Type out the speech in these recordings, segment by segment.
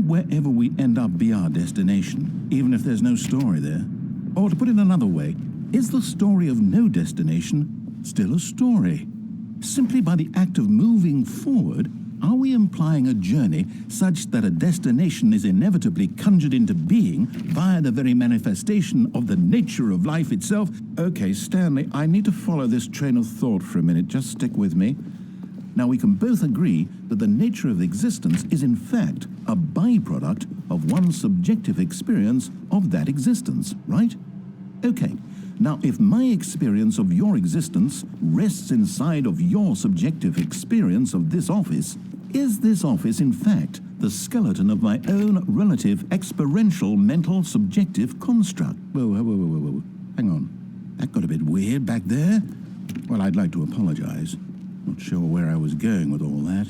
wherever we end up be our destination, even if there's no story there? Or to put it another way, is the story of no destination still a story? Simply by the act of moving forward, are we implying a journey such that a destination is inevitably conjured into being via the very manifestation of the nature of life itself? Okay, Stanley, I need to follow this train of thought for a minute. Just stick with me. Now, we can both agree that the nature of existence is in fact a byproduct of one's subjective experience of that existence, right? Okay. Now, if my experience of your existence rests inside of your subjective experience of this office, is this office, in fact, the skeleton of my own relative experiential mental subjective construct? Whoa. Hang on. That got a bit weird back there. Well, I'd like to apologize. Not sure where I was going with all that.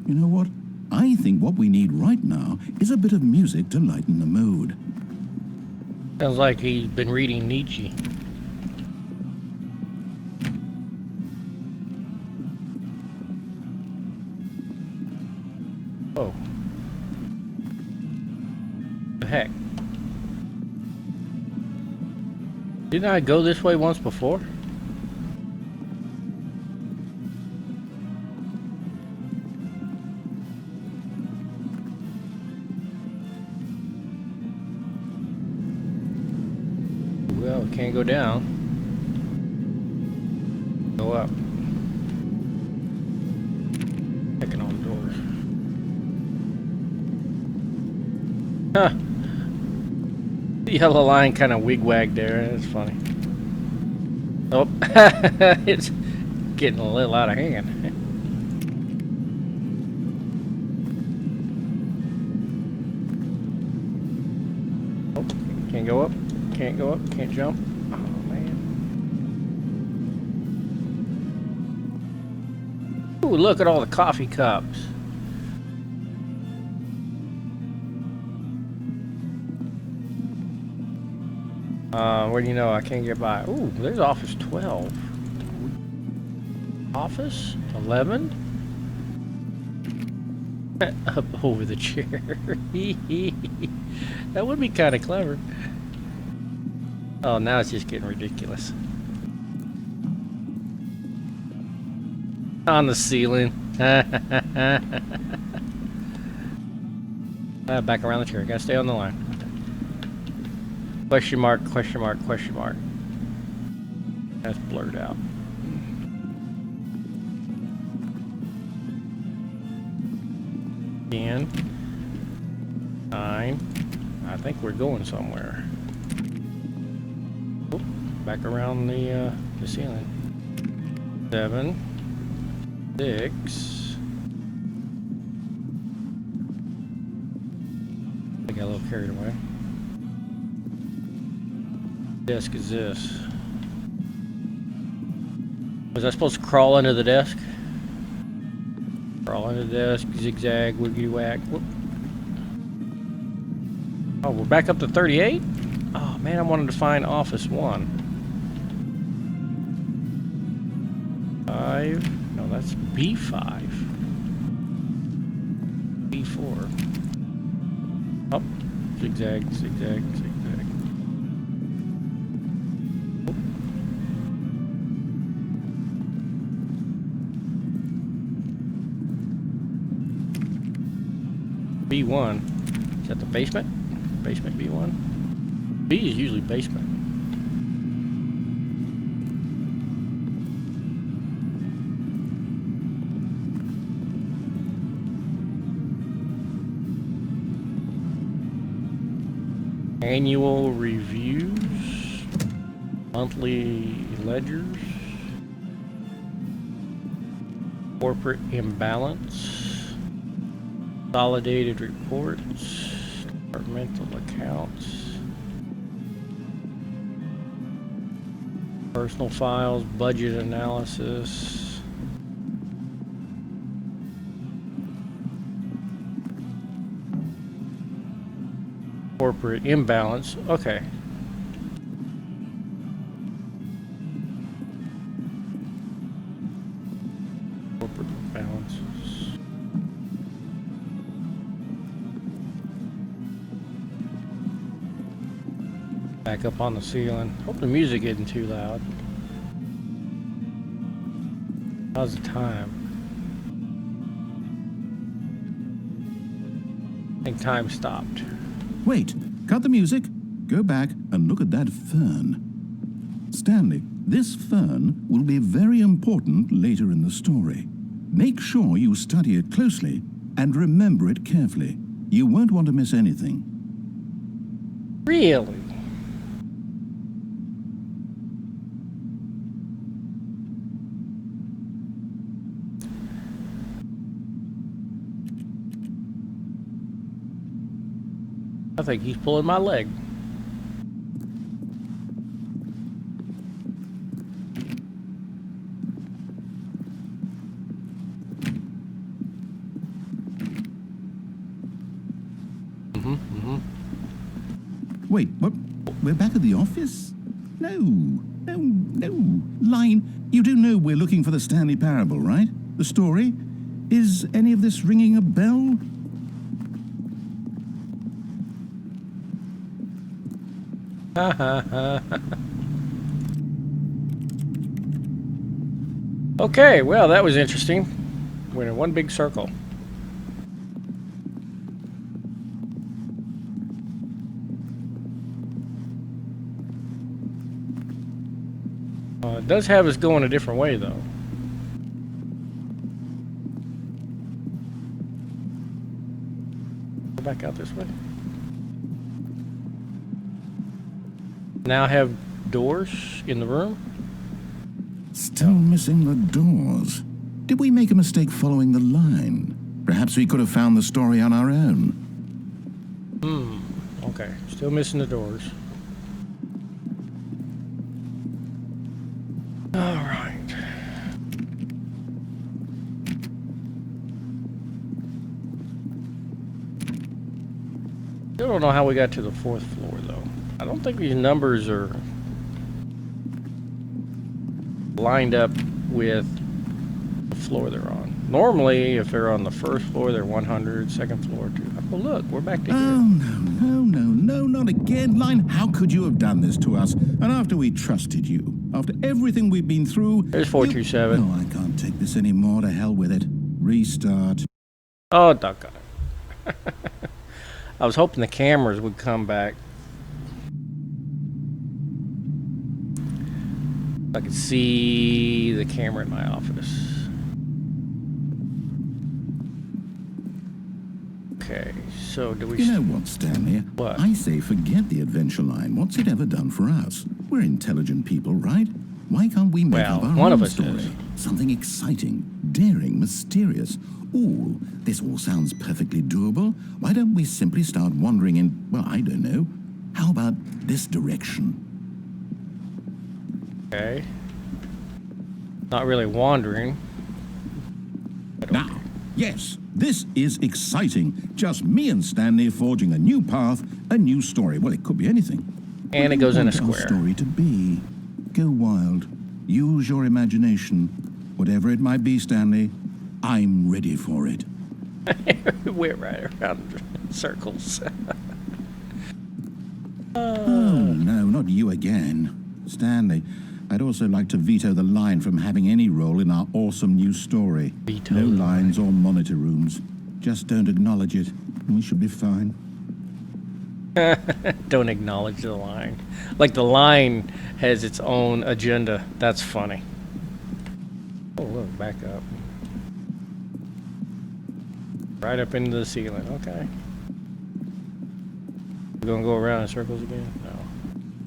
You know what? I think what we need right now is a bit of music to lighten the mood. Sounds like he's been reading Nietzsche. Oh. The heck? Didn't I go this way once before? Well, can't go down. Go up. Checking all the doors. Huh. The yellow line kind of wig-wagged there. That's funny. Oh, it's getting a little out of hand. Oh, can't go up. Can't go up. Can't jump. Oh, man. Ooh, look at all the coffee cups. Where do you know I can't get by? Ooh, there's office 12. Office 11? Up over the chair. That would be kind of clever. Oh, now it's just getting ridiculous. On the ceiling. Back around the chair. Gotta stay on the line. Question mark, question mark, question mark. That's blurred out. Ten. 9. I think we're going somewhere. Oh, back around the ceiling. 7. 6. I got a little carried away. Desk is this? Was I supposed to crawl under the desk? Crawl under the desk, zigzag, wiggy whack. Whoop. Oh, we're back up to 38? Oh man, I wanted to find office 1. 5. No, that's B5. B4. Up. Zigzag, zigzag, zigzag. B1. Is that the basement? Basement B1? B is usually basement. Annual reviews. Monthly ledgers. Corporate imbalance. Consolidated reports, departmental accounts, personal files, budget analysis, corporate imbalance. Okay. Corporate balances. Back up on the ceiling. Hope the music isn't too loud. How's the time? I think time stopped. Wait, cut the music. Go back and look at that fern. Stanley, this fern will be very important later in the story. Make sure you study it closely and remember it carefully. You won't want to miss anything. Really? I think he's pulling my leg. Wait, what? We're back at the office? No. Line, you do know we're looking for the Stanley Parable, right? The story? Is any of this ringing a bell? Okay, well, that was interesting. We're in one big circle. It does have us going a different way, though. Go back out this way. Now have doors in the room. Still missing the doors. Did we make a mistake following the line? Perhaps we could have found the story on our own. Okay, still missing the doors. All right. Still don't know how we got to the 4th floor, though. I don't think these numbers are lined up with the floor they're on. Normally, if they're on the 1st floor, they're 100, 2nd floor, 2. Oh, look, we're back to here. Oh, no, not again. Line, how could you have done this to us? And after we trusted you, after everything we've been through... There's 427. No, I can't take this anymore. To hell with it. Restart. Oh, doggone it. I was hoping the cameras would come back. I could see the camera in my office. Okay, so do we... You know what, Stanley? What? I say forget the adventure line. What's it ever done for us? We're intelligent people, right? Why can't we make up our one own of us story? is. Something exciting, daring, mysterious. Ooh, this all sounds perfectly doable. Why don't we simply start wandering in, well, I don't know. How about this direction? Okay. Not really wandering. Now, yes, this is exciting. Just me and Stanley forging a new path, a new story. Well, it could be anything. And What it do you goes in a want our square. story to be? Go wild. Use your imagination. Whatever it might be, Stanley, I'm ready for it. We're right around in circles. Oh, no, not you again. Stanley, I'd also like to veto the line from having any role in our awesome new story. Veto No the lines or monitor rooms. Just don't acknowledge it, and we should be fine. Don't acknowledge the line. Like the line has its own agenda. That's funny. Oh, look, back up. Right up into the ceiling. Okay. We're gonna go around in circles again? No.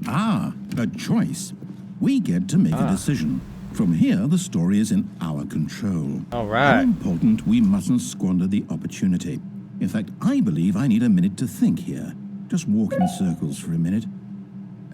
Ah, a choice. We get to make a decision. From here, the story is in our control. All How right. important, we mustn't squander the opportunity. In fact, I believe I need a minute to think here. Just walk in circles for a minute.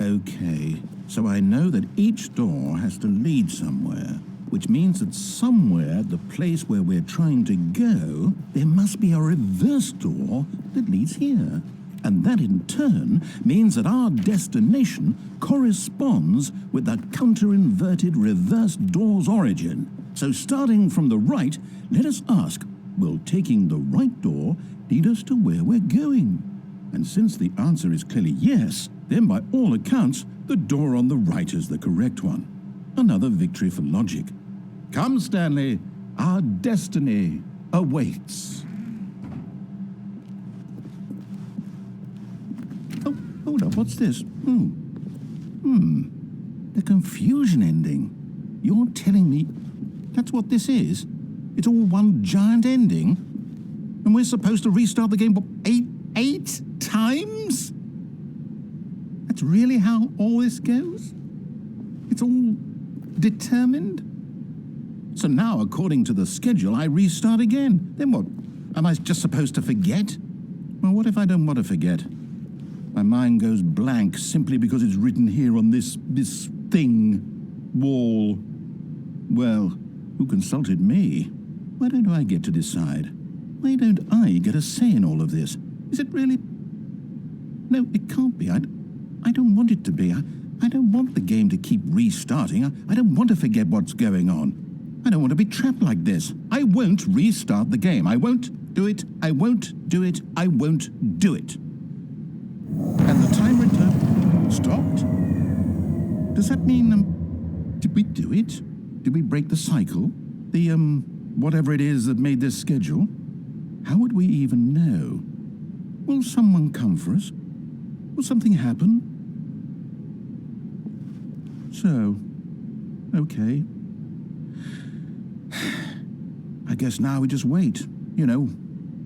Okay, so I know that each door has to lead somewhere, which means that somewhere at the place where we're trying to go, there must be a reverse door that leads here. And that in turn means that our destination corresponds with the counter-inverted reverse door's origin. So starting from the right, let us ask, will taking the right door lead us to where we're going? And since the answer is clearly yes, Then by all accounts, the door on the right is the correct one. Another victory for logic. Come, Stanley, our destiny awaits. Oh, hold up, what's this? The confusion ending. You're telling me that's what this is? It's all one giant ending? And we're supposed to restart the game, what, eight times? That's really how all this goes? It's all determined? So now, according to the schedule, I restart again. Then what? Am I just supposed to forget? Well, what if I don't want to forget? My mind goes blank simply because it's written here on this thing, wall. Well, who consulted me? Why don't I get to decide? Why don't I get a say in all of this? Is it really? No, it can't be. I don't want it to be. I don't want the game to keep restarting. I don't want to forget what's going on. I don't want to be trapped like this. I won't restart the game. I won't do it. I won't do it. I won't do it. And the timer stopped? Does that mean, did we do it? Did we break the cycle? The, whatever it is that made this schedule? How would we even know? Will someone come for us? Will something happen? So, okay. I guess now we just wait. You know,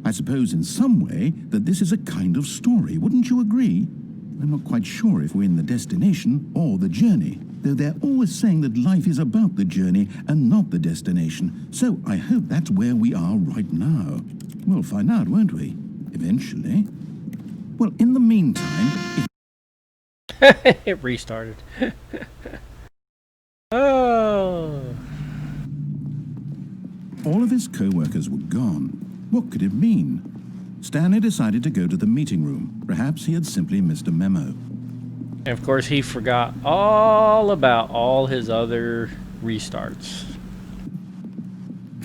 I suppose in some way that this is a kind of story. Wouldn't you agree? I'm not quite sure if we're in the destination or the journey, though they're always saying that life is about the journey and not the destination. So I hope that's where we are right now. We'll find out, won't we? Eventually. Well, in the meantime... It restarted. Oh. All of his co-workers were gone. What could it mean? Stanley decided to go to the meeting room. Perhaps he had simply missed a memo. And of course, he forgot all about all his other restarts.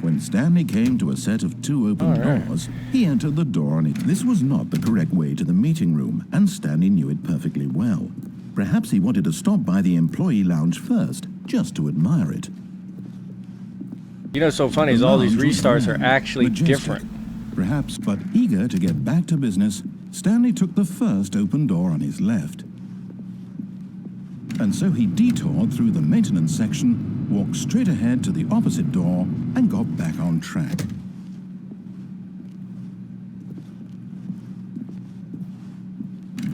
When Stanley came to a set of 2 open doors, he entered the door on it. This was not the correct way to the meeting room, and Stanley knew it perfectly well. Perhaps he wanted to stop by the employee lounge first, just to admire it. You know what's so funny is all these restarts are actually different. Perhaps, but eager to get back to business, Stanley took the first open door on his left. And so he detoured through the maintenance section, walked straight ahead to the opposite door, and got back on track.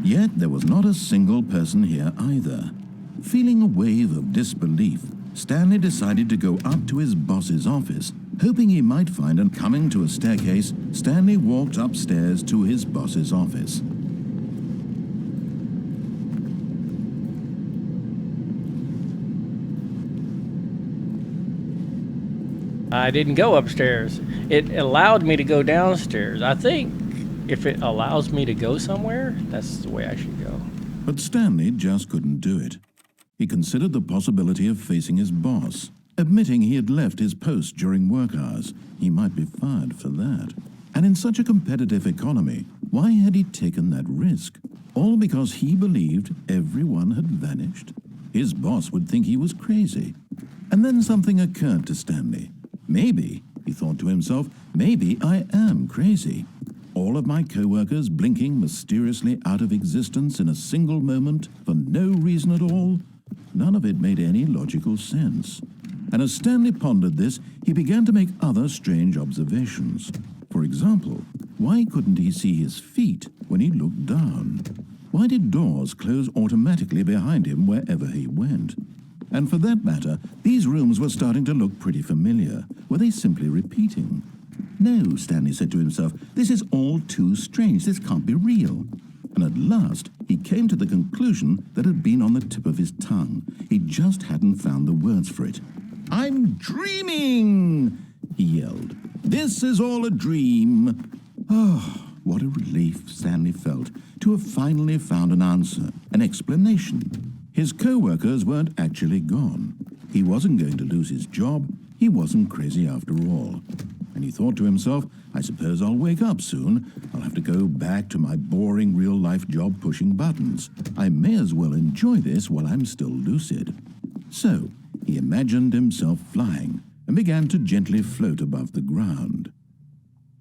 Yet there was not a single person here either. Feeling a wave of disbelief, Stanley decided to go up to his boss's office, hoping he might find him. Coming to a staircase, Stanley walked upstairs to his boss's office. I didn't go upstairs. It allowed me to go downstairs. I think if it allows me to go somewhere, that's the way I should go. But Stanley just couldn't do it. He considered the possibility of facing his boss, admitting he had left his post during work hours. He might be fired for that. And in such a competitive economy, why had he taken that risk? All because he believed everyone had vanished? His boss would think he was crazy. And then something occurred to Stanley. Maybe, he thought to himself, maybe I am crazy. All of my co-workers blinking mysteriously out of existence in a single moment for no reason at all. None of it made any logical sense. And as Stanley pondered this, he began to make other strange observations. For example, why couldn't he see his feet when he looked down? Why did doors close automatically behind him wherever he went? And for that matter, these rooms were starting to look pretty familiar. Were they simply repeating? No, Stanley said to himself, this is all too strange. This can't be real. And at last, he came to the conclusion that had been on the tip of his tongue. He just hadn't found the words for it. I'm dreaming, he yelled. This is all a dream. Oh, what a relief Stanley felt to have finally found an answer, an explanation. His co-workers weren't actually gone. He wasn't going to lose his job. He wasn't crazy after all. And he thought to himself, I suppose I'll wake up soon. I'll have to go back to my boring real-life job pushing buttons. I may as well enjoy this while I'm still lucid. So he imagined himself flying and began to gently float above the ground.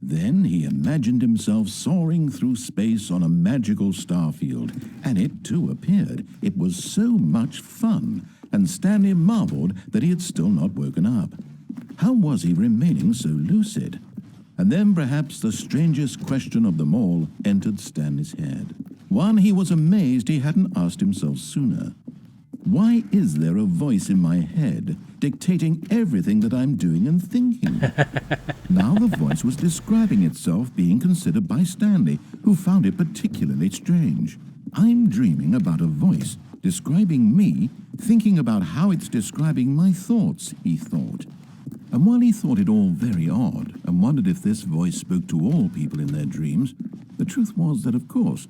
Then he imagined himself soaring through space on a magical star field, and it too appeared. It was so much fun, and Stanley marveled that he had still not woken up. How was he remaining so lucid? And then perhaps the strangest question of them all entered Stanley's head. One he was amazed he hadn't asked himself sooner. Why is there a voice in my head dictating everything that I'm doing and thinking? Now the voice was describing itself being considered by Stanley, who found it particularly strange. I'm dreaming about a voice describing me, thinking about how it's describing my thoughts, he thought. And while he thought it all very odd and wondered if this voice spoke to all people in their dreams, the truth was that, of course,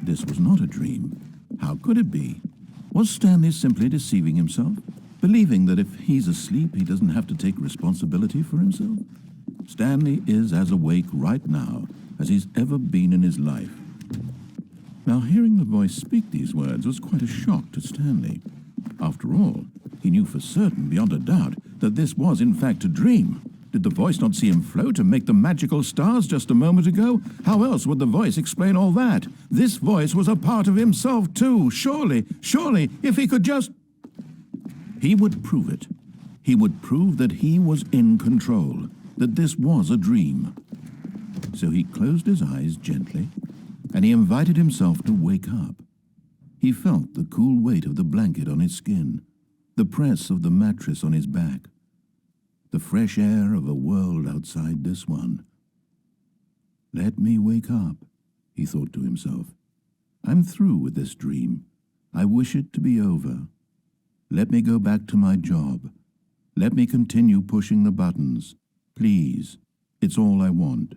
this was not a dream. How could it be? Was Stanley simply deceiving himself, believing that if he's asleep he doesn't have to take responsibility for himself? Stanley is as awake right now as he's ever been in his life. Now, hearing the voice speak these words was quite a shock to Stanley. After all, he knew for certain, beyond a doubt, that this was in fact a dream. Did the voice not see him float and make the magical stars just a moment ago? How else would the voice explain all that? This voice was a part of himself too. Surely, if he could just... He would prove it. He would prove that he was in control, that this was a dream. So he closed his eyes gently, and he invited himself to wake up. He felt the cool weight of the blanket on his skin, the press of the mattress on his back, the fresh air of a world outside this one. Let me wake up, he thought to himself. I'm through with this dream. I wish it to be over. Let me go back to my job. Let me continue pushing the buttons. Please, it's all I want.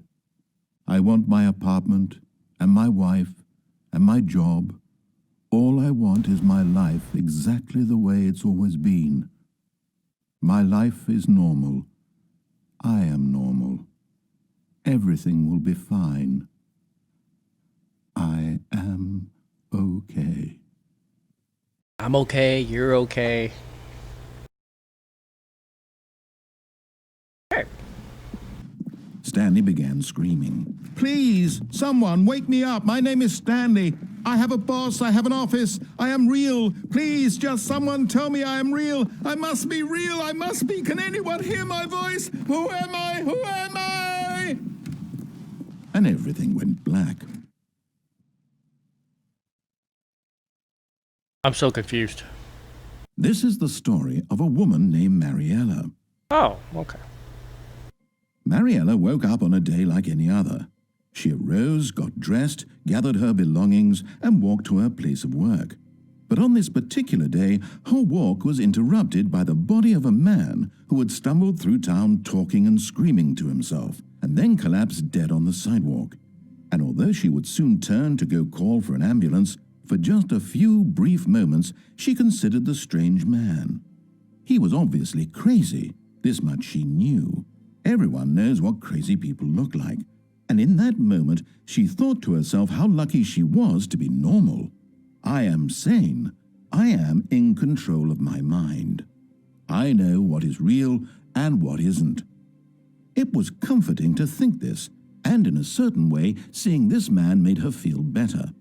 I want my apartment and my wife and my job. All I want is my life exactly the way it's always been. My life is normal. I am normal. Everything will be fine. I am okay. I'm okay, you're okay. Okay. Stanley began screaming. Please, someone, wake me up. My name is Stanley. I have a boss. I have an office. I am real. Please, just someone tell me I am real. I must be real. I must be. Can anyone hear my voice? Who am I? Who am I? And everything went black. I'm so confused. This is the story of a woman named Mariella. Oh, okay. Mariella woke up on a day like any other. She arose, got dressed, gathered her belongings, and walked to her place of work. But on this particular day, her walk was interrupted by the body of a man who had stumbled through town talking and screaming to himself, and then collapsed dead on the sidewalk. And although she would soon turn to go call for an ambulance, for just a few brief moments she considered the strange man. He was obviously crazy. This much she knew. Everyone knows what crazy people look like. And in that moment, she thought to herself how lucky she was to be normal. I am sane. I am in control of my mind. I know what is real and what isn't. It was comforting to think this, and in a certain way, seeing this man made her feel better.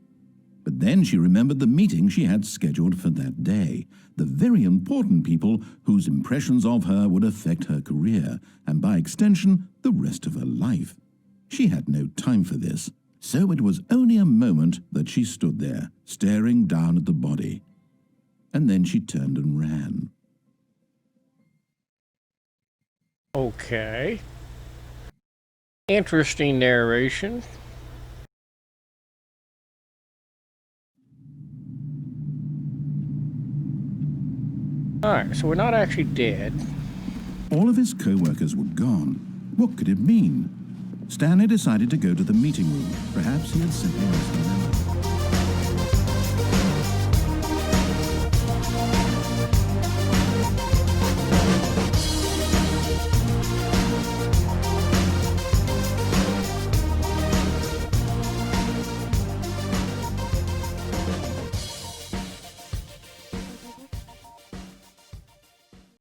But then she remembered the meeting she had scheduled for that day, the very important people whose impressions of her would affect her career, and by extension, the rest of her life. She had no time for this, so it was only a moment that she stood there, staring down at the body. And then she turned and ran. Okay. Interesting narration. Alright, so we're not actually dead. All of his co-workers were gone. What could it mean? Stanley decided to go to the meeting room. Perhaps he had simply missed an